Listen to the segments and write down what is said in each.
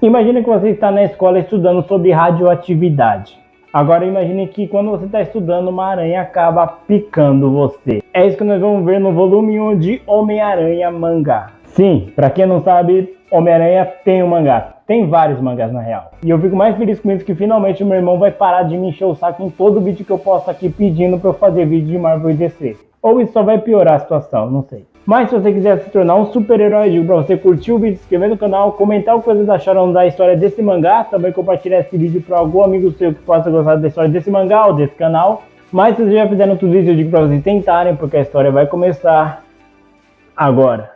Imagine que você está na escola estudando sobre radioatividade. Agora imagine que quando você está estudando, uma aranha acaba picando você. É isso que nós vamos ver no volume 1 de Homem-Aranha mangá. Sim, para quem não sabe, Homem-Aranha tem um mangá. Tem vários mangás na real. E eu fico mais feliz com isso que finalmente o meu irmão vai parar de me encher o saco em todo vídeo que eu posto aqui pedindo para eu fazer vídeo de Marvel e DC. Ou isso só vai piorar a situação, não sei. Mas se você quiser se tornar um super-herói, digo pra você curtir o vídeo, se inscrever no canal, comentar o que vocês acharam da história desse mangá, também compartilhar esse vídeo para algum amigo seu que possa gostar da história desse mangá ou desse canal. Mas se vocês já fizeram tudo isso, eu digo pra vocês tentarem, porque a história vai começar agora.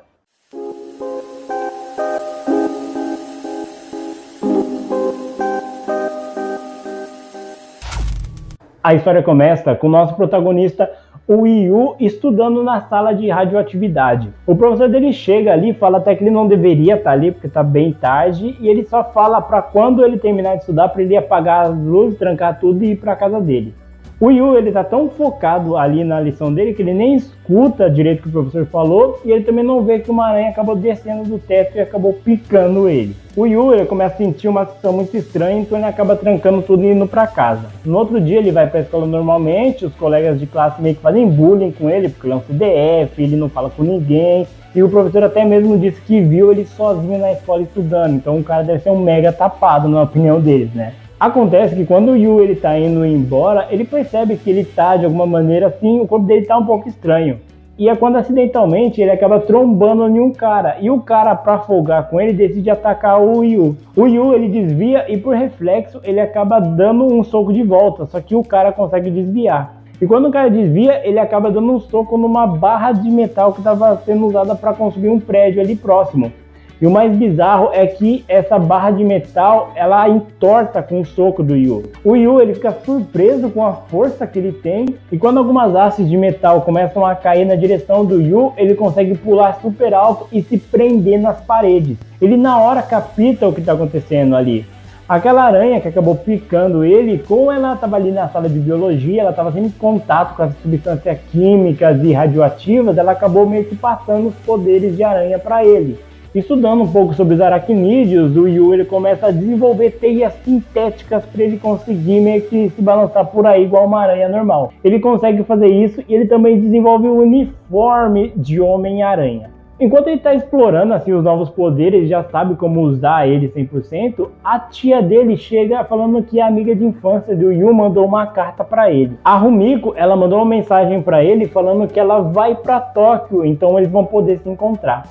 A história começa com o nosso protagonista, o Yu, estudando na sala de radioatividade. O professor dele chega ali e fala até que ele não deveria estar ali porque está bem tarde, e ele só fala para quando ele terminar de estudar para ele apagar as luzes, trancar tudo e ir para casa dele. O Yu, ele tá tão focado ali na lição dele que ele nem escuta direito o que o professor falou, e ele também não vê que uma aranha acabou descendo do teto e acabou picando ele. O Yu, ele começa a sentir uma situação muito estranha, então ele acaba trancando tudo e indo para casa. No outro dia ele vai para a escola normalmente, os colegas de classe meio que fazem bullying com ele, porque ele é um CDF, ele não fala com ninguém, e o professor até mesmo disse que viu ele sozinho na escola estudando, então o cara deve ser um mega tapado, na opinião deles, né? Acontece que quando o Yu ele tá indo embora, ele percebe que ele tá de alguma maneira assim, o corpo dele tá um pouco estranho. E é quando acidentalmente ele acaba trombando em um cara, e o cara, para folgar com ele, decide atacar o Yu. O Yu ele desvia e por reflexo ele acaba dando um soco de volta, só que o cara consegue desviar. E quando o cara desvia, ele acaba dando um soco numa barra de metal que estava sendo usada para construir um prédio ali próximo. E o mais bizarro é que essa barra de metal, ela entorta com o soco do Yu. O Yu, ele fica surpreso com a força que ele tem, e quando algumas hastes de metal começam a cair na direção do Yu, ele consegue pular super alto e se prender nas paredes. Ele na hora capta o que está acontecendo ali. Aquela aranha que acabou picando ele, como ela estava ali na sala de biologia, ela estava sempre em contato com as substâncias químicas e radioativas, ela acabou meio que passando os poderes de aranha para ele. Estudando um pouco sobre os aracnídeos, o Yu ele começa a desenvolver teias sintéticas para ele conseguir meio que se balançar por aí igual uma aranha normal. Ele consegue fazer isso e ele também desenvolve o uniforme de Homem-Aranha. Enquanto ele está explorando assim, os novos poderes, ele já sabe como usar ele 100%, a tia dele chega falando que a amiga de infância do Yu mandou uma carta para ele. A Rumiko, ela mandou uma mensagem para ele falando que ela vai para Tóquio, então eles vão poder se encontrar.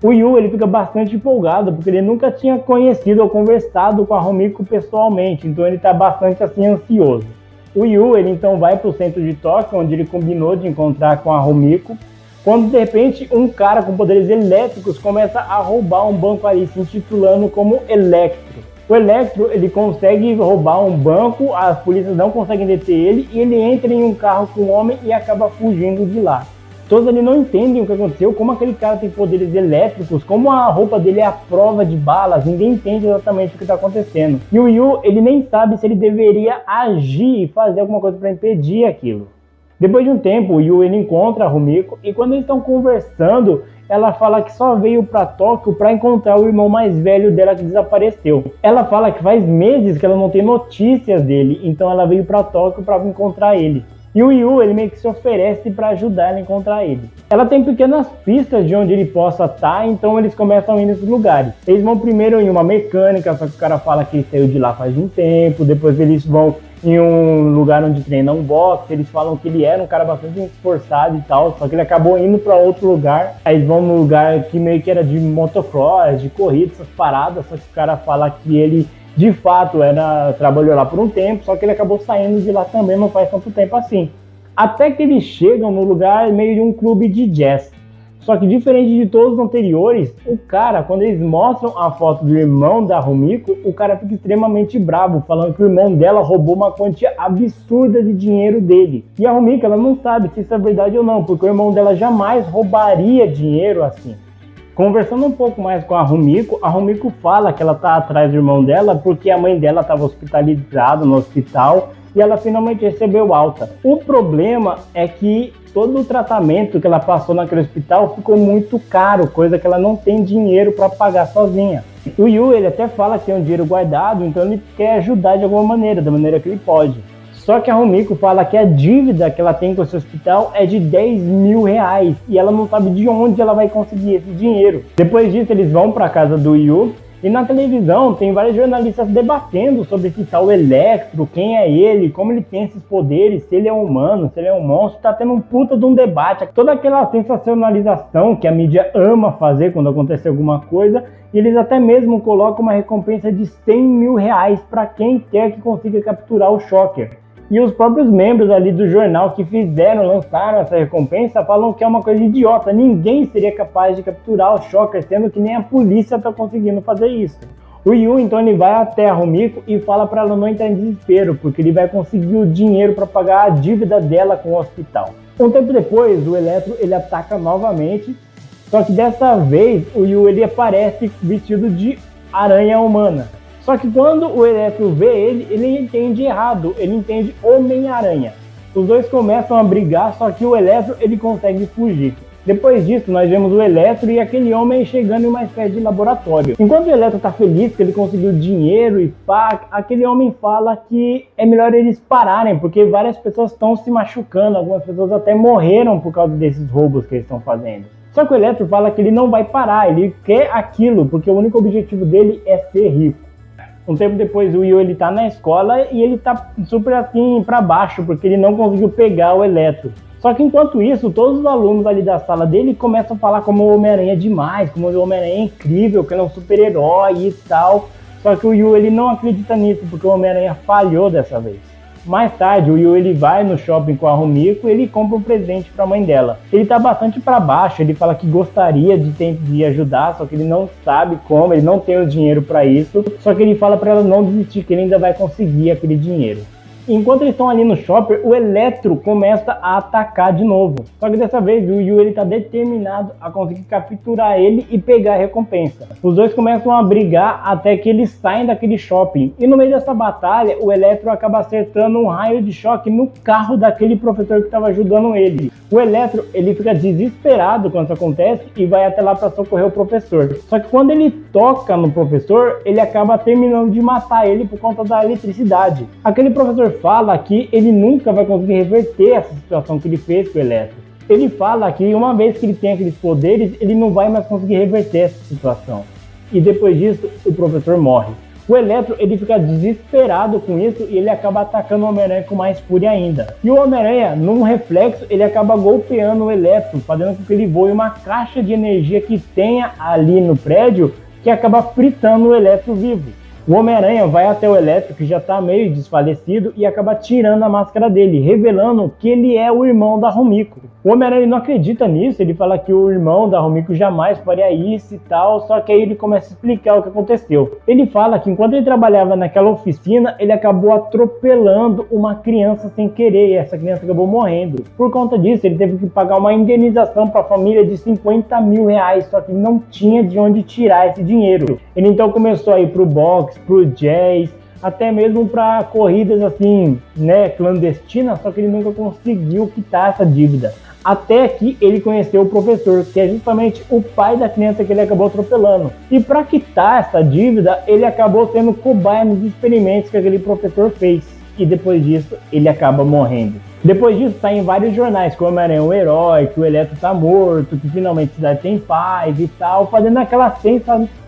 O Yu ele fica bastante empolgado porque ele nunca tinha conhecido ou conversado com a Rumiko pessoalmente, então ele está bastante assim ansioso. O Yu ele então vai para o centro de Tóquio, onde ele combinou de encontrar com a Rumiko, quando de repente um cara com poderes elétricos começa a roubar um banco ali, se intitulando como Electro. O Electro ele consegue roubar um banco, as polícias não conseguem deter ele, e ele entra em um carro com um homem e acaba fugindo de lá. Todos ali não entendem o que aconteceu, como aquele cara tem poderes elétricos, como a roupa dele é a prova de balas, ninguém entende exatamente o que está acontecendo. E o Yu, ele nem sabe se ele deveria agir e fazer alguma coisa para impedir aquilo. Depois de um tempo, o Yu ele encontra a Rumiko e quando eles estão conversando, ela fala que só veio para Tóquio para encontrar o irmão mais velho dela que desapareceu. Ela fala que faz meses que ela não tem notícias dele, então ela veio para Tóquio para encontrar ele. E o Yu, ele meio que se oferece para ajudar ela a encontrar ele. Ela tem pequenas pistas de onde ele possa estar, então eles começam a ir nesses lugares. Eles vão primeiro em uma mecânica, só que o cara fala que ele saiu de lá faz um tempo. Depois eles vão em um lugar onde treina um boxe. Eles falam que ele era um cara bastante esforçado e tal, só que ele acabou indo para outro lugar. Aí eles vão num lugar que meio que era de motocross, de corrida, essas paradas, só que o cara fala que ele de fato trabalhou lá por um tempo, só que ele acabou saindo de lá também não faz tanto tempo assim. Até que eles chegam no lugar meio de um clube de jazz. Só que diferente de todos os anteriores, o cara, quando eles mostram a foto do irmão da Rumiko, o cara fica extremamente bravo, falando que o irmão dela roubou uma quantia absurda de dinheiro dele. E a Rumiko, ela não sabe se isso é verdade ou não, porque o irmão dela jamais roubaria dinheiro assim. Conversando um pouco mais com a Rumiko fala que ela tá atrás do irmão dela porque a mãe dela estava hospitalizada no hospital e ela finalmente recebeu alta. O problema é que todo o tratamento que ela passou naquele hospital ficou muito caro, coisa que ela não tem dinheiro para pagar sozinha. O Yu, ele até fala que tem um dinheiro guardado, então ele quer ajudar de alguma maneira, da maneira que ele pode. Só que a Rumiko fala que a dívida que ela tem com esse hospital é de 10 mil reais e ela não sabe de onde ela vai conseguir esse dinheiro. Depois disso, eles vão para a casa do Yu e na televisão tem vários jornalistas debatendo sobre esse tal Electro, quem é ele, como ele tem esses poderes, se ele é humano, se ele é um monstro. Tá tendo um puta de um debate, toda aquela sensacionalização que a mídia ama fazer quando acontece alguma coisa. E eles até mesmo colocam uma recompensa de 100 mil reais para quem quer que consiga capturar o Shocker. E os próprios membros ali do jornal que lançaram essa recompensa, falam que é uma coisa idiota. Ninguém seria capaz de capturar o Shocker, sendo que nem a polícia está conseguindo fazer isso. O Yu, então, ele vai até a Rumiko e fala para ela não entrar em desespero, porque ele vai conseguir o dinheiro para pagar a dívida dela com o hospital. Um tempo depois, o Electro, ele ataca novamente, só que dessa vez o Yu, ele aparece vestido de aranha humana. Só que quando o Electro vê ele entende errado, ele entende Homem-Aranha. Os dois começam a brigar, só que o Electro, ele consegue fugir. Depois disso, nós vemos o Electro e aquele homem chegando em uma espécie de laboratório. Enquanto o Electro tá feliz que ele conseguiu dinheiro e pá, aquele homem fala que é melhor eles pararem, porque várias pessoas estão se machucando, algumas pessoas até morreram por causa desses roubos que eles estão fazendo. Só que o Electro fala que ele não vai parar, ele quer aquilo, porque o único objetivo dele é ser rico. Um tempo depois o Yu, ele tá na escola e ele tá super assim pra baixo, porque ele não conseguiu pegar o Electro. Só que enquanto isso, todos os alunos ali da sala dele começam a falar como o Homem-Aranha é demais, como o Homem-Aranha é incrível, que ele é um super-herói e tal. Só que o Yu, ele não acredita nisso, porque o Homem-Aranha falhou dessa vez. Mais tarde, o Yu, ele vai no shopping com a Rumiko e ele compra um presente para a mãe dela. Ele tá bastante para baixo, ele fala que gostaria de ajudar, só que ele não sabe como, ele não tem o dinheiro para isso. Só que ele fala para ela não desistir, que ele ainda vai conseguir aquele dinheiro. Enquanto eles estão ali no shopping, o Electro começa a atacar de novo. Só que dessa vez o Yu, ele tá determinado a conseguir capturar ele e pegar a recompensa. Os dois começam a brigar até que eles saem daquele shopping. E no meio dessa batalha, o Electro acaba acertando um raio de choque no carro daquele professor que estava ajudando ele. O Electro, ele fica desesperado quando isso acontece e vai até lá para socorrer o professor. Só que quando ele toca no professor, ele acaba terminando de matar ele por conta da eletricidade. Aquele professor fala que ele nunca vai conseguir reverter essa situação que ele fez com o Electro. Ele fala que uma vez que ele tem aqueles poderes, ele não vai mais conseguir reverter essa situação. E depois disso, o professor morre. O Electro, ele fica desesperado com isso e ele acaba atacando o Homem-Aranha com mais fúria ainda. E o Homem-Aranha, num reflexo, ele acaba golpeando o Electro, fazendo com que ele voe uma caixa de energia que tenha ali no prédio, que acaba fritando o Electro vivo. O Homem-Aranha vai até o Electro, que já está meio desfalecido, e acaba tirando a máscara dele, revelando que ele é o irmão da Rumiko. O Homem-Aranha não acredita nisso, ele fala que o irmão da Rumiko jamais faria isso e tal, só que aí ele começa a explicar o que aconteceu. Ele fala que enquanto ele trabalhava naquela oficina, ele acabou atropelando uma criança sem querer, e essa criança acabou morrendo. Por conta disso, ele teve que pagar uma indenização para a família de 50 mil reais, só que não tinha de onde tirar esse dinheiro. Ele então começou a ir pro boxe, pro jazz, até mesmo para corridas assim, né, clandestinas, só que ele nunca conseguiu quitar essa dívida. Até que ele conheceu o professor, que é justamente o pai da criança que ele acabou atropelando. E para quitar essa dívida, ele acabou sendo cobaia nos experimentos que aquele professor fez. E depois disso, ele acaba morrendo. Depois disso, tá em vários jornais, como Homem-Aranha é um herói, que o Electro tá morto, que finalmente a cidade tem paz e tal, fazendo aquela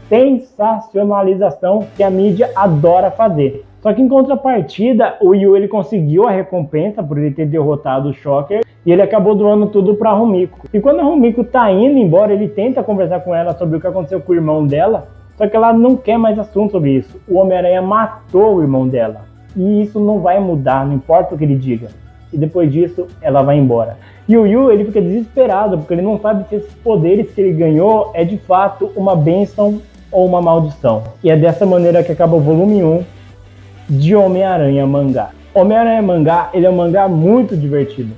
sensacionalização que a mídia adora fazer. Só que em contrapartida, o Yu, ele conseguiu a recompensa por ele ter derrotado o Shocker e ele acabou doando tudo pra Rumiko. E quando a Rumiko tá indo embora, ele tenta conversar com ela sobre o que aconteceu com o irmão dela, só que ela não quer mais assunto sobre isso. O Homem-Aranha matou o irmão dela e isso não vai mudar, não importa o que ele diga. E depois disso, ela vai embora. E o Yu, ele fica desesperado, porque ele não sabe se esses poderes que ele ganhou é de fato uma bênção ou uma maldição. E é dessa maneira que acaba o volume 1 de Homem-Aranha Mangá. Homem-Aranha Mangá, ele é um mangá muito divertido.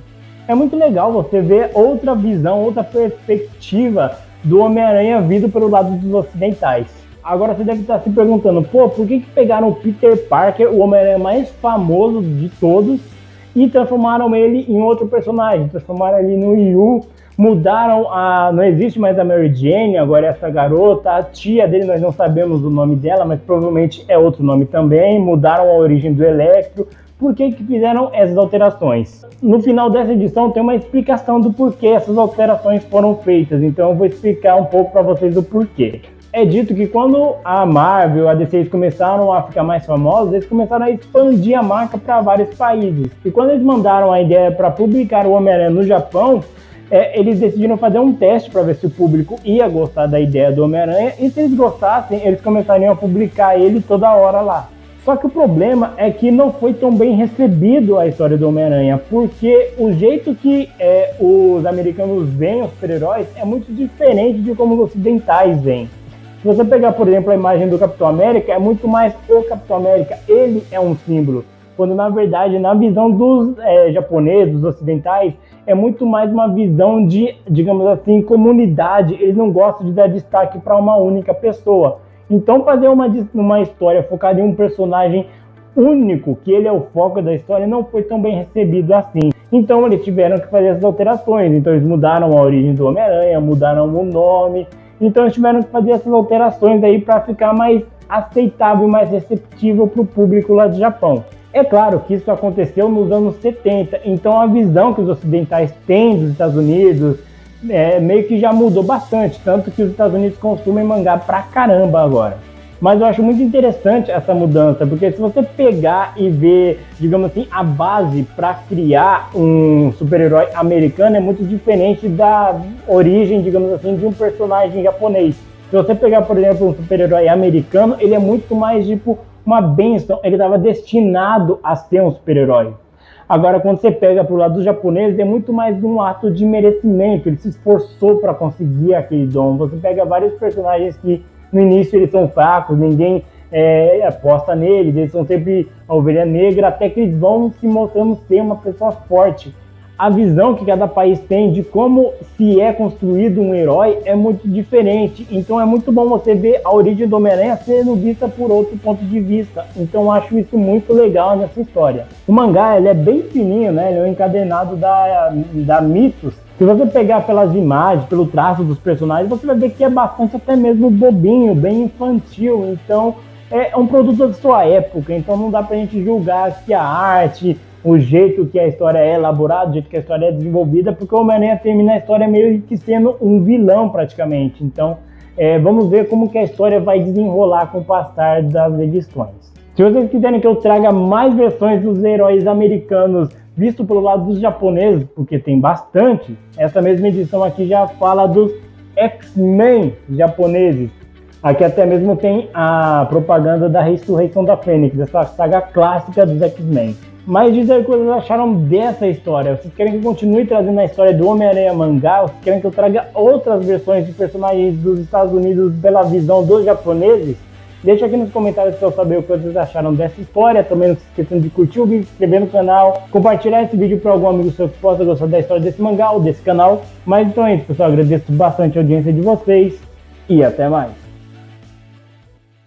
É muito legal você ver outra visão, outra perspectiva do Homem-Aranha vindo pelo lado dos ocidentais. Agora você deve estar se perguntando, pô, por que pegaram o Peter Parker, o Homem-Aranha mais famoso de todos, e transformaram ele em outro personagem, transformaram ele no Yu, mudaram não existe mais a Mary Jane, agora é essa garota, a tia dele nós não sabemos o nome dela, mas provavelmente é outro nome também, mudaram a origem do Electro. Por que fizeram essas alterações? No final dessa edição tem uma explicação do porquê essas alterações foram feitas, então eu vou explicar um pouco para vocês o porquê. É dito que quando a Marvel e a DC começaram a ficar mais famosos, eles começaram a expandir a marca para vários países. E quando eles mandaram a ideia para publicar o Homem-Aranha no Japão, eles decidiram fazer um teste para ver se o público ia gostar da ideia do Homem-Aranha, e se eles gostassem, eles começariam a publicar ele toda hora lá. Só que o problema é que não foi tão bem recebido a história do Homem-Aranha, porque o jeito que os americanos veem os super-heróis é muito diferente de como os ocidentais veem. Se você pegar, por exemplo, a imagem do Capitão América, é muito mais o Capitão América, ele é um símbolo, quando na verdade, na visão dos japoneses, dos ocidentais, é muito mais uma visão de, digamos assim, comunidade. Eles não gostam de dar destaque para uma única pessoa. Então fazer uma história focada em um personagem único, que ele é o foco da história, não foi tão bem recebido assim. Então eles tiveram que fazer essas alterações, então eles mudaram a origem do Homem-Aranha, mudaram o nome, então eles tiveram que fazer essas alterações aí para ficar mais aceitável e mais receptível para o público lá do Japão. É claro que isso aconteceu nos anos 70, então a visão que os ocidentais têm dos Estados Unidos meio que já mudou bastante, tanto que os Estados Unidos consumem mangá pra caramba agora. Mas eu acho muito interessante essa mudança, porque se você pegar e ver, digamos assim, a base para criar um super-herói americano é muito diferente da origem, digamos assim, de um personagem japonês. Se você pegar, por exemplo, um super-herói americano, ele é muito mais tipo uma bênção, ele estava destinado a ser um super-herói. Agora, quando você pega pro lado dos japoneses, é muito mais um ato de merecimento, ele se esforçou para conseguir aquele dom. Você pega vários personagens que no início eles são fracos, ninguém aposta neles, eles são sempre a ovelha negra, até que eles vão se mostrando ser uma pessoa forte. A visão que cada país tem de como se é construído um herói é muito diferente. Então é muito bom você ver a origem do Homem-Aranha sendo vista por outro ponto de vista. Então eu acho isso muito legal nessa história. O mangá ele é bem fininho, né? Ele é um encadernado da Mitos. Se você pegar pelas imagens, pelo traço dos personagens, você vai ver que é bastante até mesmo bobinho, bem infantil. Então é um produto da sua época. Então não dá pra gente julgar se a arte, o jeito que a história é elaborada, o jeito que a história é desenvolvida, porque o Homem-Aranha termina a história meio que sendo um vilão praticamente. Então vamos ver como que a história vai desenrolar com o passar das edições. Se vocês quiserem que eu traga mais versões dos heróis americanos visto pelo lado dos japoneses, porque tem bastante, essa mesma edição aqui já fala dos X-Men japoneses. Aqui até mesmo tem a propaganda da ressurreição da Fênix, essa saga clássica dos X-Men. Mas diz aí o que vocês acharam dessa história. Vocês querem que eu continue trazendo a história do Homem-Aranha mangá? Vocês querem que eu traga outras versões de personagens dos Estados Unidos pela visão dos japoneses? Deixa aqui nos comentários para eu saber o que vocês acharam dessa história. Também não se esqueçam de curtir o vídeo, se inscrever no canal, compartilhar esse vídeo para algum amigo seu que possa gostar da história desse mangá ou desse canal. Mas então é isso, pessoal. Agradeço bastante a audiência de vocês e até mais.